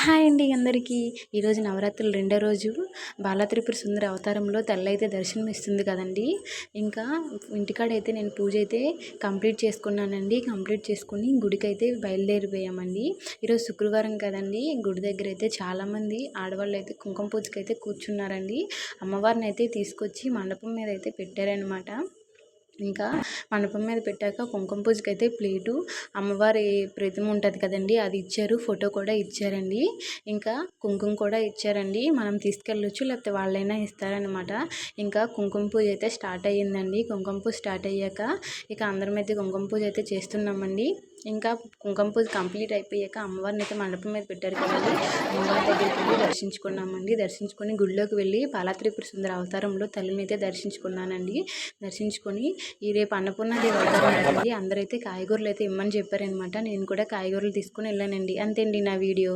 Hi అండి అందరికీ. ఈరోజు నవరాత్రులు రెండో రోజు బాలా త్రిపుర సుందరి అవతారంలో తల్లైతే దర్శనం ఇస్తుంది కదండి. ఇంకా ఇంటికాడైతే నేను పూజ అయితే కంప్లీట్ చేసుకున్నానండి. కంప్లీట్ చేసుకుని గుడికైతే బయలుదేరిపోయామండి. ఈరోజు శుక్రవారం కదండి. గుడి దగ్గర అయితే చాలామంది ఆడవాళ్ళు అయితే కుంకుమ పూజకైతే కూర్చున్నారండి. అమ్మవారిని అయితే తీసుకొచ్చి మండపం మీద అయితే పెట్టారనమాట. ఇంకా మండపం మీద పెట్టాక కుంకుమ పూజకైతే ప్లేటు, అమ్మవారి ప్రతిమ ఉంటుంది కదండి, అది ఇచ్చారు. ఫోటో కూడా ఇచ్చారండి. ఇంకా కుంకుమ కూడా ఇచ్చారండి. మనం తీసుకెళ్ళొచ్చు, లేకపోతే వాళ్ళైనా ఇస్తారనమాట. ఇంకా కుంకుమ పూజ అయితే స్టార్ట్ అయ్యిందండి. కుంకుమ పూజ స్టార్ట్ అయ్యాక ఇక అందరం అయితే కుంకుమ పూజ అయితే చేస్తున్నామండి. ఇంకా కుంకుమ పూజ కంప్లీట్ అయిపోయాక అమ్మవారిని అయితే మండపం మీద పెట్టారు కదండి. అమ్మవారి దగ్గరికి వెళ్ళి దర్శించుకున్నామండి. దర్శించుకొని గుడిలోకి వెళ్ళి బాలా త్రిపుర సుందరి అవతారంలో తల్లిని అయితే దర్శించుకున్నానండి. దర్శించుకొని ఈ రేపు అన్నపూర్ణాదేవి అవతారం కదండి. అందరైతే కాయగూరలు అయితే ఇమ్మని చెప్పారనమాట. నేను కూడా కాయగూరలు తీసుకుని వెళ్ళానండి. అంతే అండి నా వీడియో.